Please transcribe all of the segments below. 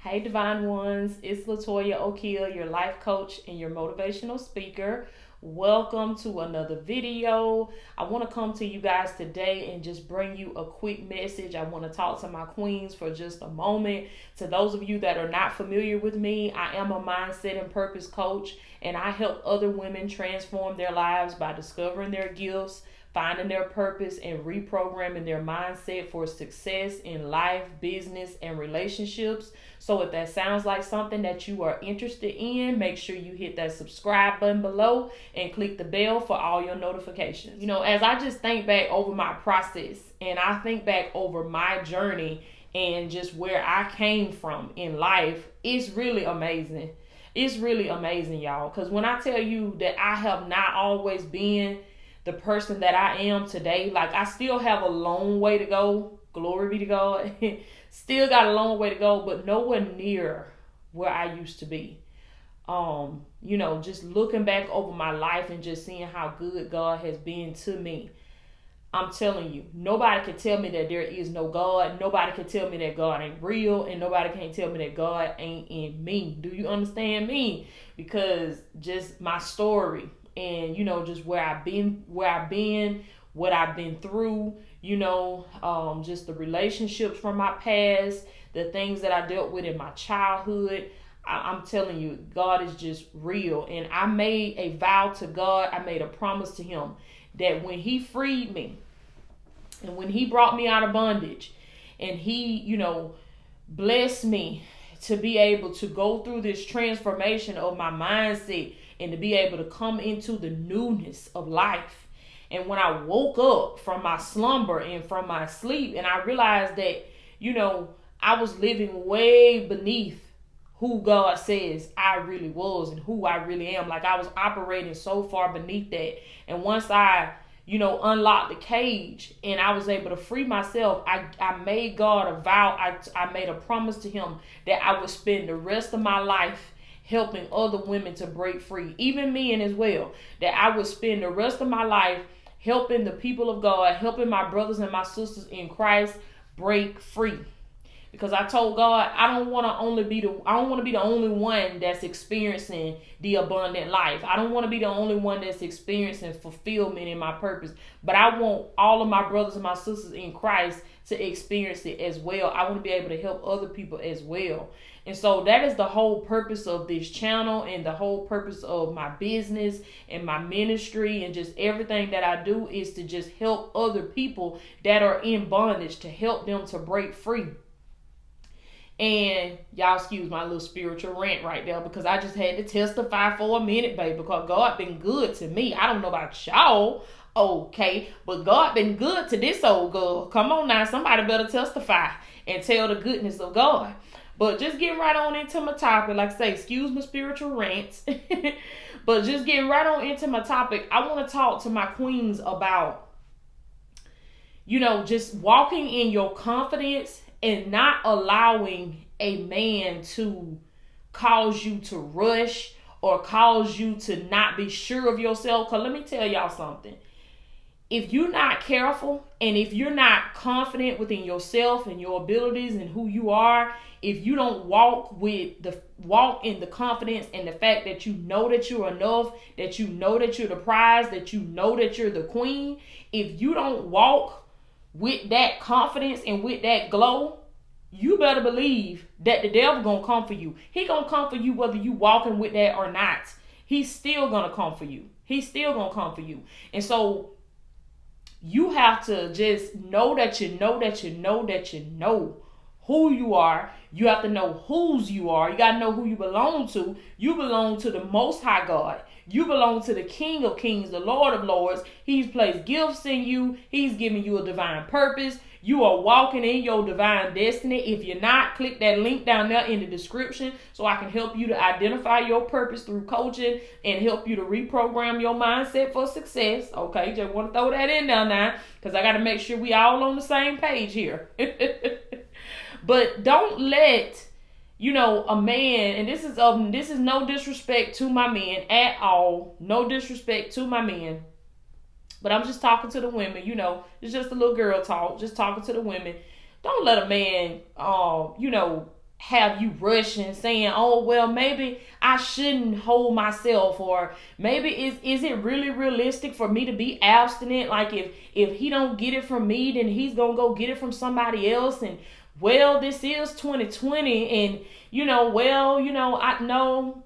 Hey, Divine Ones, it's LATOYA O'Keel, your life coach and your motivational speaker. Welcome to another video. I want to come to you guys today and just bring you a quick message. I want to talk to my queens for just a moment. To those of you that are not familiar with me, I am a mindset and purpose coach, and I help other women transform their lives by discovering their gifts, finding their purpose, and reprogramming their mindset for success in life, business, and relationships. So if that sounds like something that you are interested in, make sure you hit that subscribe button below and click the bell for all your notifications. You know, as I just think back over my process and I think back over my journey and just where I came from in life, it's really amazing. It's really amazing, y'all. Because when I tell you that I have not always been the person that I am today, like I still have a long way to go. Glory be to God. Still got a long way to go, but nowhere near where I used to be. Just looking back over my life and just seeing how good God has been to me. I'm telling you, nobody can tell me that there is no God. Nobody can tell me that God ain't real, and nobody can tell me that God ain't in me. Do you understand me? Because just my story and, just where I've been, what I've been through, just the relationships from my past, the things that I dealt with in my childhood. I'm telling you, God is just real. And I made a vow to God. I made a promise to him that when he freed me and when he brought me out of bondage and he, blessed me to be able to go through this transformation of my mindset and to be able to come into the newness of life. And when I woke up from my slumber and from my sleep, and I realized that, I was living way beneath who God says I really was and who I really am. Like I was operating so far beneath that. And once I, unlocked the cage and I was able to free myself, I made God a vow. I made a promise to him that I would spend the rest of my life helping other women to break free, even men as well, that I would spend the rest of my life helping the people of God, helping my brothers and my sisters in Christ break free. Because I told God, I don't want to be the only one that's experiencing the abundant life. I don't want to be the only one that's experiencing fulfillment in my purpose. But I want all of my brothers and my sisters in Christ to experience it as well. I want to be able to help other people as well. And so that is the whole purpose of this channel and the whole purpose of my business and my ministry and just everything that I do is to just help other people that are in bondage, to help them to break free. And y'all excuse my little spiritual rant right there because I just had to testify for a minute, baby, because God been good to me. I don't know about y'all, okay, but God been good to this old girl. Come on now, somebody better testify and tell the goodness of God. But just getting right on into my topic, like I say, excuse my spiritual rants, but just getting right on into my topic, I want to talk to my queens about, just walking in your confidence and not allowing a man to cause you to rush or cause you to not be sure of yourself. Because let me tell y'all something. If you're not careful and if you're not confident within yourself and your abilities and who you are, if you don't walk in the confidence and the fact that you know that you're enough, that you know that you're the prize, that you know that you're the queen, if you don't walk with that confidence and with that glow, you better believe that the devil gonna come for you. He gonna come for you whether you walking with that or not. He's still gonna come for you. He's still gonna come for you. And so you have to just know that you know that you know that you know who you are. You have to know whose you are. You got to know who you belong to. You belong to the Most High God. You belong to the King of Kings, the Lord of Lords. He's placed gifts in you. He's giving you a divine purpose. You are walking in your divine destiny. If you're not, click that link down there in the description so I can help you to identify your purpose through coaching and help you to reprogram your mindset for success. Okay, just want to throw that in there now because I got to make sure we all on the same page here. But don't let, a man, and this is no disrespect to my men at all. No disrespect to my men. But I'm just talking to the women, it's just a little girl talk, just talking to the women. Don't let a man, have you rushing, saying, oh, well, maybe I shouldn't hold myself, or maybe is it really realistic for me to be abstinent? Like if he don't get it from me, then he's gonna go get it from somebody else. And well, this is 2020, and I know.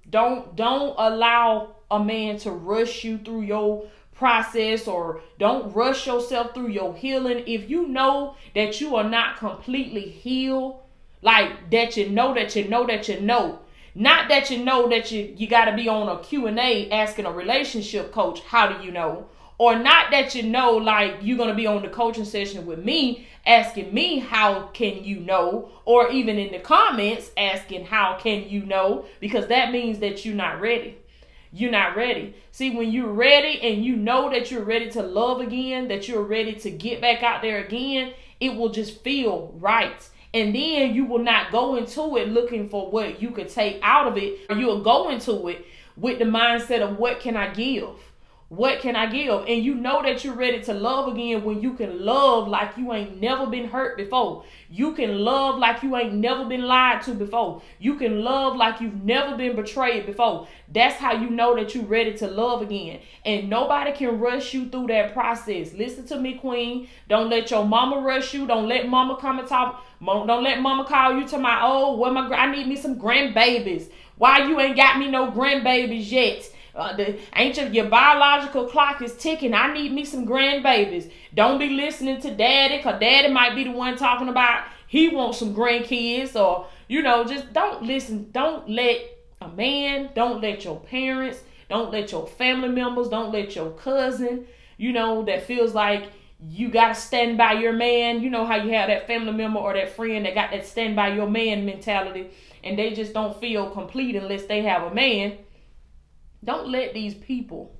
Don't allow a man to rush you through your process, or don't rush yourself through your healing. If you know that you are not completely healed, like that you know, not that you know that you got to be on a Q&A asking a relationship coach, how do you know? Or not that you know, like you're going to be on the coaching session with me asking me, how can you know? Or even in the comments asking, how can you know? Because that means that you're not ready. You're not ready. See, when you're ready and you know that you're ready to love again, that you're ready to get back out there again, it will just feel right. And then you will not go into it looking for what you could take out of it. You'll go into it with the mindset of, what can I give? What can I give? And you know that you're ready to love again when you can love like you ain't never been hurt before. You can love like you ain't never been lied to before. You can love like you've never been betrayed before. That's how you know that you're ready to love again. And nobody can rush you through that process. Listen to me, queen. Don't let your mama rush you. Don't let mama come and talk. Don't let mama call you to my, I need me some grandbabies. Why you ain't got me no grandbabies yet? Your biological clock is ticking. I need me some grandbabies. Don't be listening to daddy, because daddy might be the one talking about he wants some grandkids, or, just don't listen. Don't let a man, don't let your parents, don't let your family members, don't let your cousin, that feels like you got to stand by your man. You know how you have that family member or that friend that got that stand by your man mentality, and they just don't feel complete unless they have a man. Don't let these people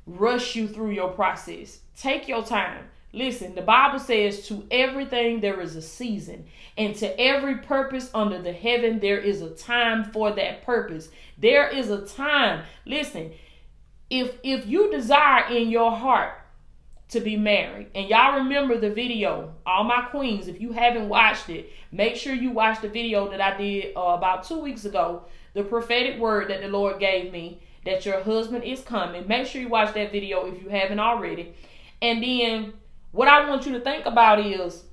rush you through your process. Take your time. Listen, the Bible says, to everything there is a season, and to every purpose under the heaven there is a time for that purpose. There is a time. Listen, if you desire in your heart to be married, and y'all remember the video, all my queens, if you haven't watched it, make sure you watch the video that I did about 2 weeks ago, the prophetic word that the Lord gave me, that your husband is coming. Make sure you watch that video if you haven't already. And then what I want you to think about is,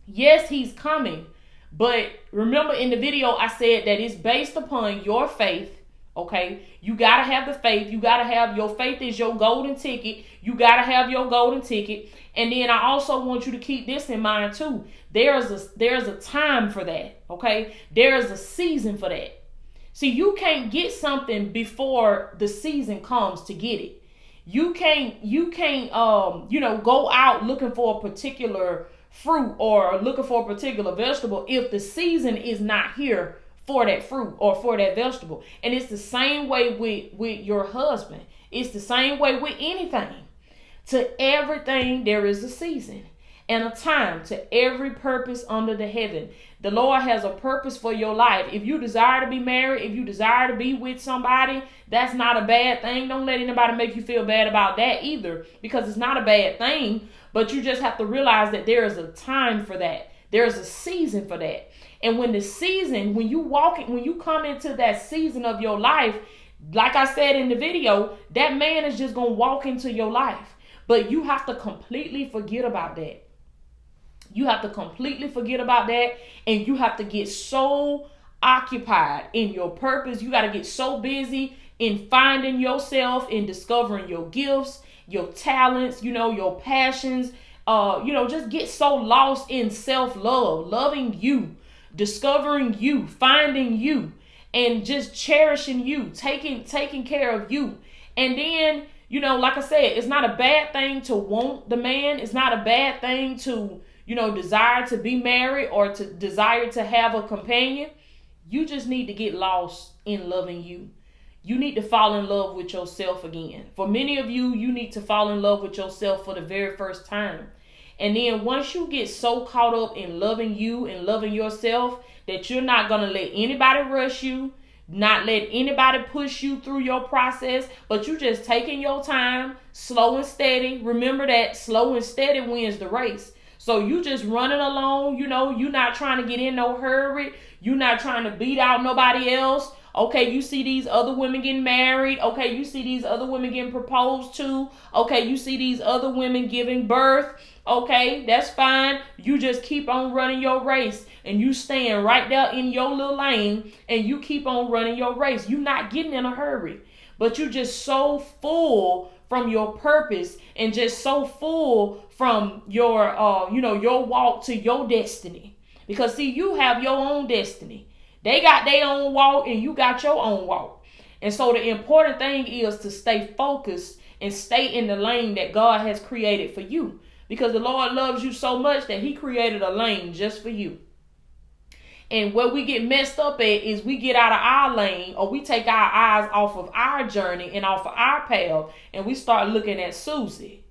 yes, he's coming. But remember in the video, I said that it's based upon your faith. Okay, you got to have the faith. You got to have your faith is your golden ticket. You got to have your golden ticket. And then I also want you to keep this in mind too. There's a time for that. Okay, there is a season for that. See, you can't get something before the season comes to get it. You can't go out looking for a particular fruit or looking for a particular vegetable if the season is not here for that fruit or for that vegetable. And it's the same way with your husband. It's the same way with anything. To everything there is a season and a time, to every purpose under the heaven. The Lord has a purpose for your life. If you desire to be married, if you desire to be with somebody, that's not a bad thing. Don't let anybody make you feel bad about that either, because it's not a bad thing. But you just have to realize that there is a time for that. There is a season for that. And when you come into that season of your life, like I said in the video, that man is just going to walk into your life. But you have to completely forget about that. You have to completely forget about that, and you have to get so occupied in your purpose. You got to get so busy in finding yourself, in discovering your gifts, your talents, your passions. Just get so lost in self-love, loving you, discovering you, finding you, and just cherishing you, taking care of you. And then, like I said, it's not a bad thing to want the man. It's not a bad thing to desire to be married or to desire to have a companion. You just need to get lost in loving you. You need to fall in love with yourself again. For many of you, you need to fall in love with yourself for the very first time. And then once you get so caught up in loving you and loving yourself that you're not going to let anybody rush you, not let anybody push you through your process, but you just taking your time, slow and steady. Remember that slow and steady wins the race. So you just running along, you not trying to get in no hurry. You not trying to beat out nobody else. Okay, you see these other women getting married. Okay, you see these other women getting proposed to. Okay, you see these other women giving birth. Okay, that's fine. You just keep on running your race, and you stand right there in your little lane, and you keep on running your race. You're not getting in a hurry, but you're just so full from your purpose, and just so full from your your walk to your destiny. Because see, you have your own destiny. They got their own walk, and you got your own walk. And so the important thing is to stay focused and stay in the lane that God has created for you. Because the Lord loves you so much that he created a lane just for you. And where we get messed up at is we get out of our lane, or we take our eyes off of our journey and off of our path, and we start looking at Susie.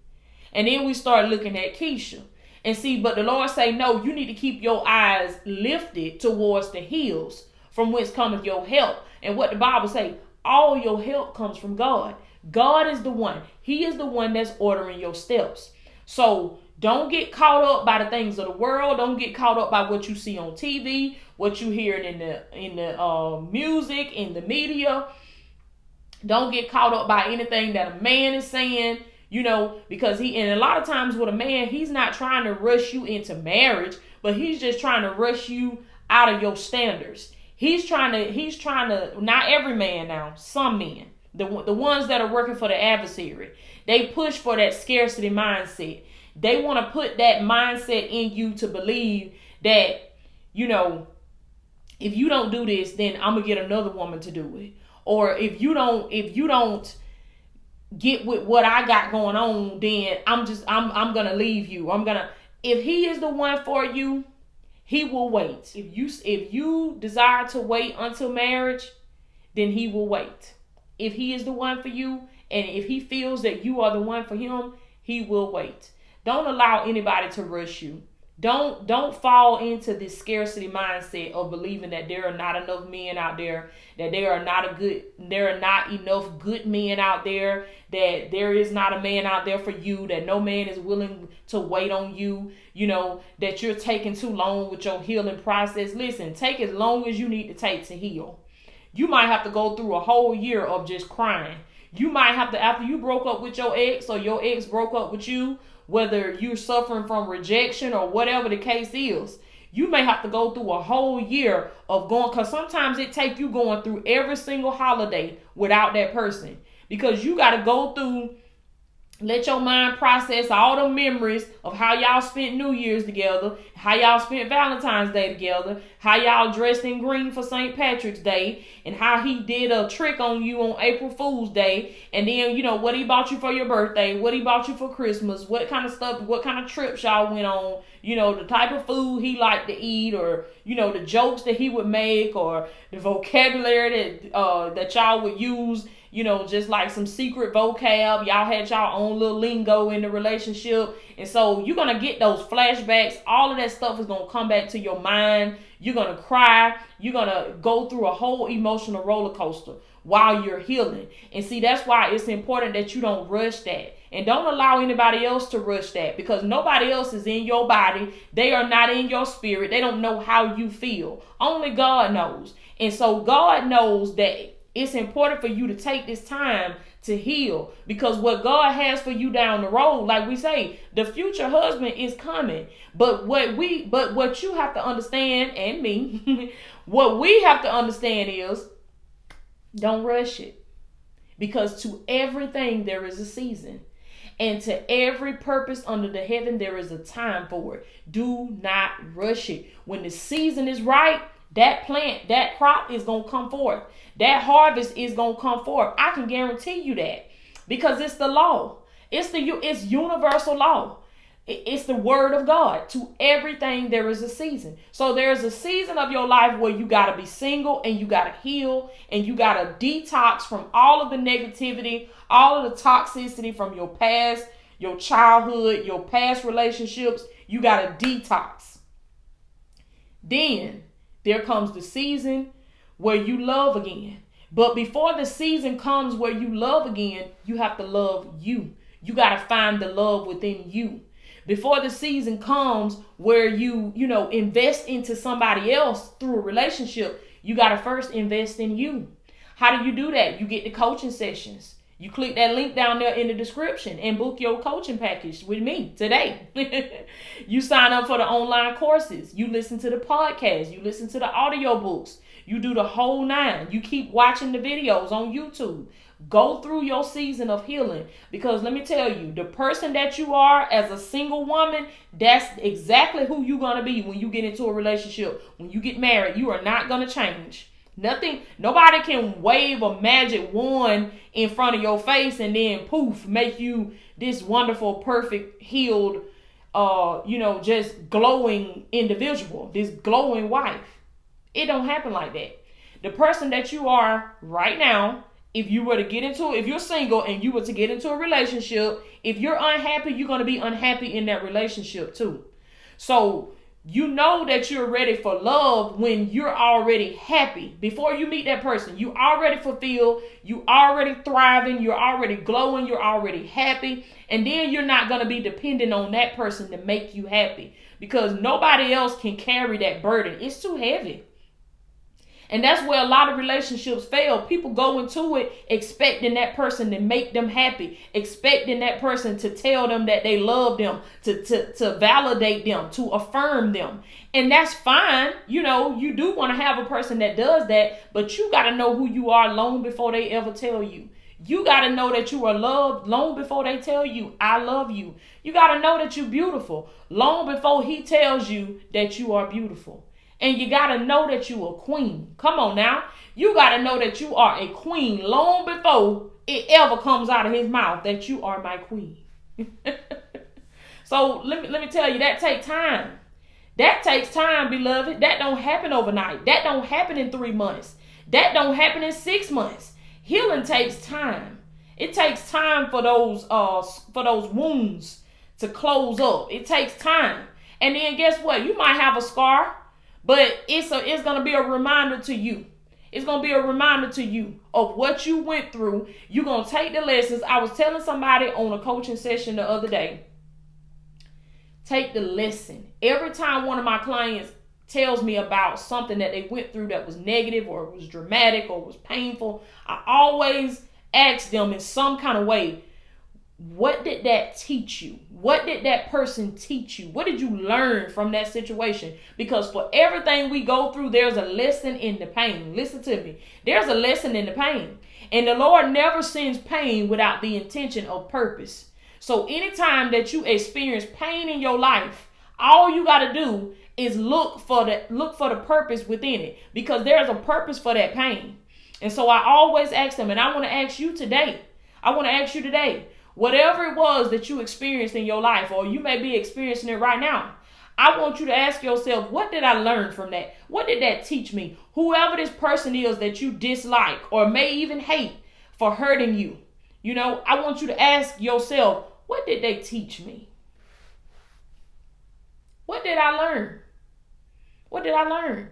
And then we start looking at Keisha. And see, but the Lord say, no, you need to keep your eyes lifted towards the hills, from whence cometh your help. And what the Bible say, all your help comes from God. God is the one. He is the one that's ordering your steps. So don't get caught up by the things of the world. Don't get caught up by what you see on TV, what you hear in the music, in the media. Don't get caught up by anything that a man is saying. Because and a lot of times with a man, he's not trying to rush you into marriage, but he's just trying to rush you out of your standards. He's trying to, not every man now, some men, the ones that are working for the adversary, they push for that scarcity mindset. They want to put that mindset in you to believe that, if you don't do this, then I'm going to get another woman to do it. Or if you don't get with what I got going on, then I'm gonna leave you. If he is the one for you, he will wait. If you desire to wait until marriage, then he will wait. If he is the one for you, and if he feels that you are the one for him, he will wait. Don't allow anybody to rush you. Don't fall into this scarcity mindset of believing that there are not enough men out there, that there are not enough good men out there, that there is not a man out there for you, that no man is willing to wait on you, that you're taking too long with your healing process. Listen, take as long as you need to take to heal. You might have to go through a whole year of just crying. You might have to, after you broke up with your ex, or your ex broke up with you, whether you're suffering from rejection or whatever the case is, you may have to go through a whole year of going, because sometimes it takes you going through every single holiday without that person, because you got to go through, let your mind process all the memories of how y'all spent New Year's together, how y'all spent Valentine's Day together, how y'all dressed in green for St. Patrick's Day, and how he did a trick on you on April Fool's Day, and then, what he bought you for your birthday, what he bought you for Christmas, what kind of stuff, what kind of trips y'all went on, the type of food he liked to eat, or, the jokes that he would make, or the vocabulary that y'all would use, just like some secret vocab. Y'all had y'all own little lingo in the relationship. And so you're going to get those flashbacks. All of that stuff is going to come back to your mind. You're going to cry. You're going to go through a whole emotional roller coaster while you're healing. And see, that's why it's important that you don't rush that. And don't allow anybody else to rush that, because nobody else is in your body. They are not in your spirit. They don't know how you feel. Only God knows. And so God knows that it's important for you to take this time to heal, because what God has for you down the road, like we say, the future husband is coming. But what you have to understand, and me, what we have to understand is, don't rush it, because to everything there is a season, and to every purpose under the heaven there is a time for it. Do not rush it. When the season is right, that plant, that crop is going to come forth. That harvest is going to come forth. I can guarantee you that, because it's the law. It's universal law. It's the word of God. To everything there is a season. So there's a season of your life where you got to be single, and you got to heal, and you got to detox from all of the negativity, all of the toxicity from your past, your childhood, your past relationships. You got to detox. Then there comes the season where you love again. But before the season comes where you love again, you have to love you. You got to find the love within you. Before the season comes where you invest into somebody else through a relationship, you got to first invest in you. How do you do that? You get the coaching sessions. You click that link down there in the description and book your coaching package with me today. You sign up for the online courses. You listen to the podcast. You listen to the audio books. You do the whole nine. You keep watching the videos on YouTube. Go through your season of healing, because let me tell you, the person that you are as a single woman, that's exactly who you're going to be when you get into a relationship. When you get married, you are not going to change. Nobody can wave a magic wand in front of your face and then poof, make you this wonderful, perfect, healed, just glowing individual, this glowing wife. It don't happen like that. The person that you are right now, if you're single and you were to get into a relationship, if you're unhappy, you're going to be unhappy in that relationship too. So you know that you're ready for love when you're already happy. Before you meet that person, you already fulfilled, you already thriving, you're already glowing, you're already happy. And then you're not going to be dependent on that person to make you happy, because nobody else can carry that burden. It's too heavy. And that's where a lot of relationships fail. People go into it expecting that person to make them happy, expecting that person to tell them that they love them, to validate them, to affirm them. And that's fine. You do want to have a person that does that, but you got to know who you are long before they ever tell you. You got to know that you are loved long before they tell you, I love you. You got to know that you're beautiful long before he tells you that you are beautiful. And you got to know that you are a queen. Come on now. You got to know that you are a queen long before it ever comes out of his mouth that you are my queen. So let me tell you, that takes time. That takes time, beloved. That don't happen overnight. That don't happen in 3 months. That don't happen in 6 months. Healing takes time. It takes time for those wounds to close up. It takes time. And then guess what? You might have a scar, but it's going to be a reminder to you. It's going to be a reminder to you of what you went through. You're going to take the lessons. I was telling somebody on a coaching session the other day, take the lesson. Every time one of my clients tells me about something that they went through that was negative or was dramatic or was painful, I always ask them in some kind of way, what did that teach you? What did that person teach you? What did you learn from that situation? Because for everything we go through, there's a lesson in the pain. Listen to me. There's a lesson in the pain. And the Lord never sends pain without the intention of purpose. So anytime that you experience pain in your life, all you got to do is look for the purpose within it, because there's a purpose for that pain. And so I always ask them, and I want to ask you today. Whatever it was that you experienced in your life, or you may be experiencing it right now, I want you to ask yourself, what did I learn from that? What did that teach me? Whoever this person is that you dislike or may even hate for hurting you, I want you to ask yourself, what did they teach me? What did I learn? What did I learn?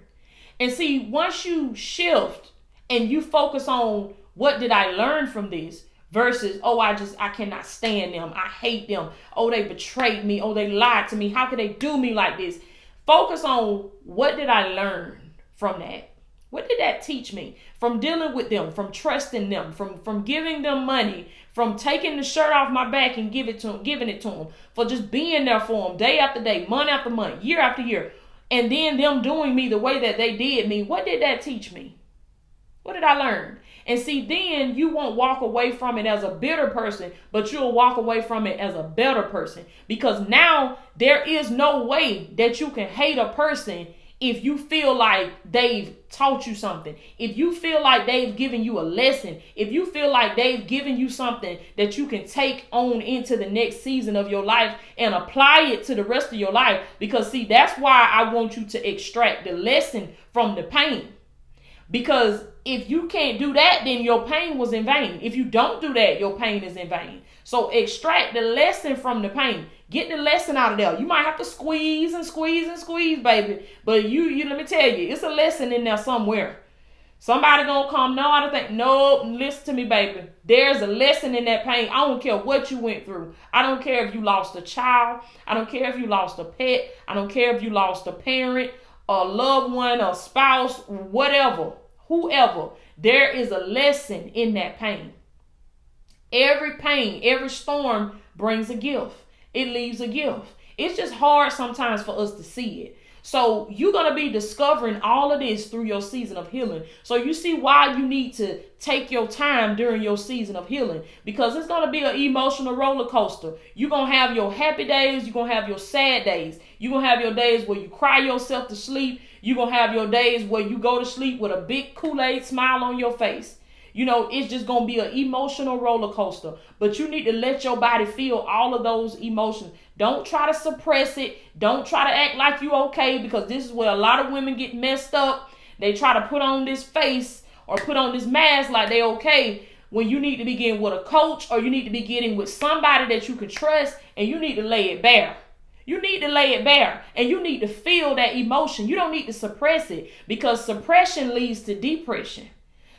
And see, once you shift and you focus on what did I learn from this, versus, I cannot stand them. I hate them. Oh, they betrayed me. Oh, they lied to me. How could they do me like this? Focus on, what did I learn from that? What did that teach me? From dealing with them, from trusting them, from giving them money, from taking the shirt off my back and giving it to them, for just being there for them day after day, month after month, year after year, and then them doing me the way that they did me. What did that teach me? What did I learn? And see, then you won't walk away from it as a bitter person, but you'll walk away from it as a better person. Because now there is no way that you can hate a person if you feel like they've taught you something. If you feel like they've given you a lesson. If you feel like they've given you something that you can take on into the next season of your life and apply it to the rest of your life. Because see, that's why I want you to extract the lesson from the pain. Because if you can't do that, then your pain was in vain. If you don't do that, your pain is in vain. So extract the lesson from the pain. Get the lesson out of there. You might have to squeeze and squeeze and squeeze, baby. But you let me tell you, it's a lesson in there somewhere. Somebody gonna come, no, I don't think, no, listen to me, baby. There's a lesson in that pain. I don't care what you went through. I don't care if you lost a child. I don't care if you lost a pet. I don't care if you lost a parent, a loved one, a spouse, whatever, whoever. There is a lesson in that pain. Every pain, every storm brings a gift. It leaves a gift. It's just hard sometimes for us to see it. So you're going to be discovering all of this through your season of healing. So you see why you need to take your time during your season of healing, because it's going to be an emotional roller coaster. You're going to have your happy days. You're going to have your sad days. You're going to have your days where you cry yourself to sleep. You're going to have your days where you go to sleep with a big Kool-Aid smile on your face. You know, it's just going to be an emotional roller coaster. But you need to let your body feel all of those emotions. Don't try to suppress it. Don't try to act like you okay, because this is where a lot of women get messed up. They try to put on this face or put on this mask like they okay, when you need to be getting with a coach, or you need to be getting with somebody that you can trust, and you need to lay it bare. You need to lay it bare, and you need to feel that emotion. You don't need to suppress it, because suppression leads to depression.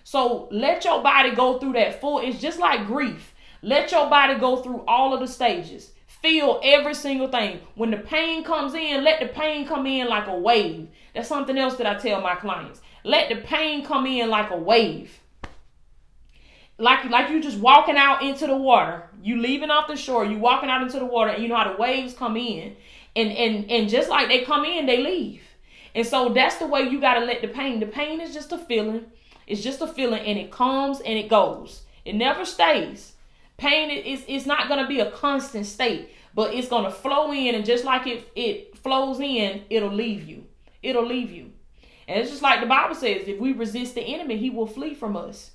So let your body go through that full. It's just like grief. Let your body go through all of the stages. Feel every single thing. When the pain comes in, let the pain come in like a wave. That's something else that I tell my clients. Let the pain come in like a wave. Like you just walking out into the water. You leaving off the shore. You walking out into the water, and you know how the waves come in. And just like they come in, they leave. And so that's the way you got to let the pain. The pain is just a feeling. It's just a feeling, and it comes and it goes. It never stays. Pain is not going to be a constant state, but it's going to flow in, and just like it flows in, it'll leave you. It'll leave you. And it's just like the Bible says, if we resist the enemy, he will flee from us.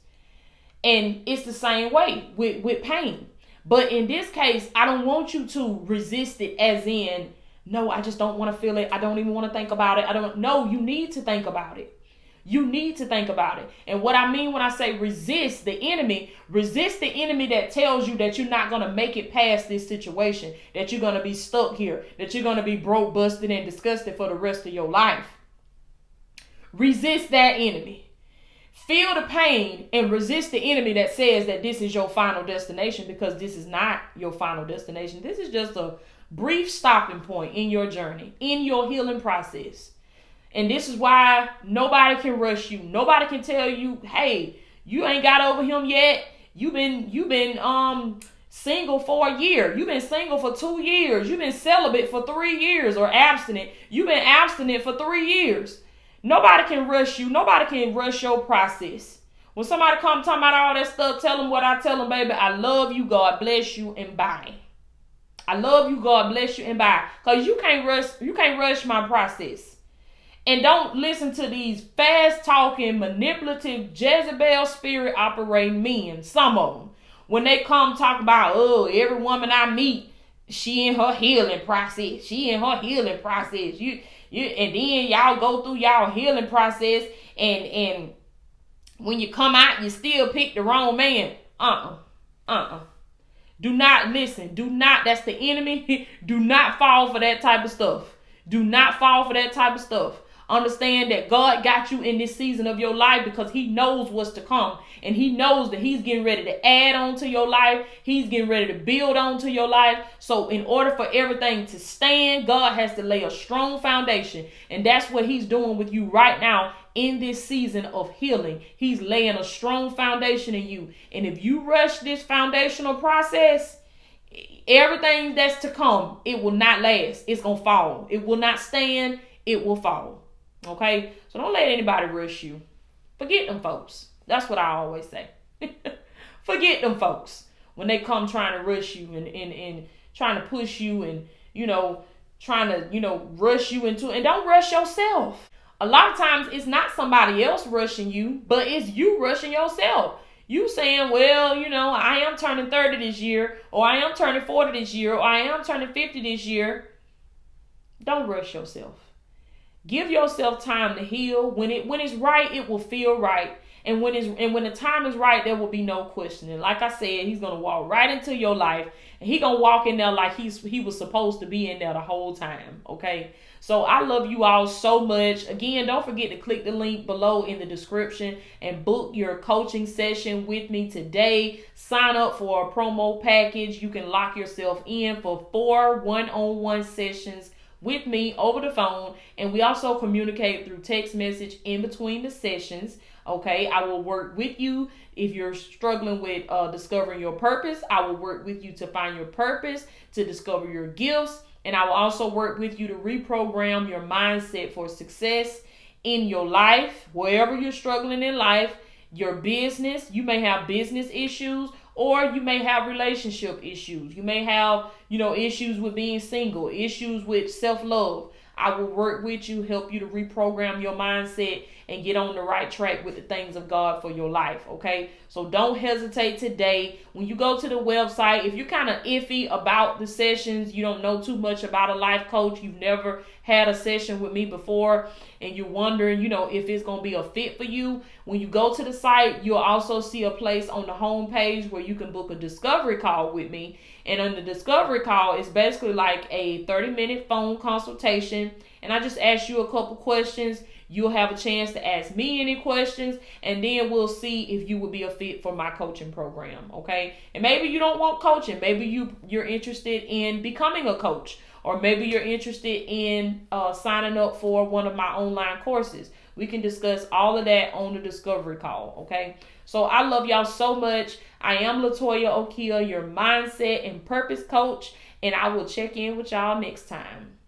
And it's the same way with pain. But in this case, I don't want you to resist it as in, no, I just don't want to feel it. I don't even want to think about it. No, you need to think about it. You need to think about it. And what I mean when I say resist the enemy that tells you that you're not going to make it past this situation, that you're going to be stuck here, that you're going to be broke, busted, and disgusted for the rest of your life. Resist that enemy. Feel the pain and resist the enemy that says that this is your final destination, because this is not your final destination. This is just a brief stopping point in your journey, in your healing process. And this is why nobody can rush you. Nobody can tell you, hey, you ain't got over him yet. You've been single for a year. You've been single for 2 years. You've been celibate for 3 years, or abstinent. You've been abstinent for 3 years. Nobody can rush you. Nobody can rush your process. When somebody come talking about all that stuff, tell them what I tell them, baby. I love you, God bless you, and bye. I love you, God bless you, and bye. Because you can't rush my process. And don't listen to these fast-talking, manipulative, Jezebel spirit operating men, some of them. When they come talk about, oh, every woman I meet, she in her healing process. She in her healing process. You, and then y'all go through y'all healing process, and when you come out, you still pick the wrong man. Do not listen. Do not, that's the enemy. Do not fall for that type of stuff. Do not fall for that type of stuff. Understand that God got you in this season of your life because he knows what's to come. And he knows that he's getting ready to add on to your life. He's getting ready to build on to your life. So in order for everything to stand, God has to lay a strong foundation. And that's what he's doing with you right now in this season of healing. He's laying a strong foundation in you. And if you rush this foundational process, everything that's to come, it will not last. It's going to fall. It will not stand. It will fall. Okay, so don't let anybody rush you. Forget them folks. That's what I always say. Forget them folks when they come trying to rush you and trying to push you and, trying to, rush you into it. And don't rush yourself. A lot of times it's not somebody else rushing you, but it's you rushing yourself. You saying, well, I am turning 30 this year, or I am turning 40 this year, or I am turning 50 this year. Don't rush yourself. Give yourself time to heal. When it's right, it will feel right. And when the time is right, there will be no questioning. Like I said, he's gonna walk right into your life, and he's gonna walk in there like he was supposed to be in there the whole time. Okay, So I love you all so much. Again, don't forget to click the link below in the description and book your coaching session with me today. Sign up for a promo package. You can lock yourself in for 4 one-on-one sessions with me over the phone, and we also communicate through text message in between the sessions. Okay, I will work with you if you're struggling with discovering your purpose. I will work with you to find your purpose, to discover your gifts, and I will also work with you to reprogram your mindset for success in your life, wherever you're struggling in life. Your business, you may have business issues, or you may have relationship issues. You may have, issues with being single, issues with self-love. I will work with you, help you to reprogram your mindset and get on the right track with the things of God for your life, okay? So don't hesitate today. When you go to the website, if you're kind of iffy about the sessions, you don't know too much about a life coach, you've never had a session with me before, and you're wondering, if it's going to be a fit for you, when you go to the site, you'll also see a place on the home page where you can book a discovery call with me. And on the discovery call, it's basically like a 30-minute phone consultation. And I just ask you a couple questions. You'll have a chance to ask me any questions, and then we'll see if you would be a fit for my coaching program, okay? And maybe you don't want coaching. Maybe you're interested in becoming a coach, or maybe you're interested in signing up for one of my online courses. We can discuss all of that on the discovery call, okay? So I love y'all so much. I am LaToya Okia, your mindset and purpose coach, and I will check in with y'all next time.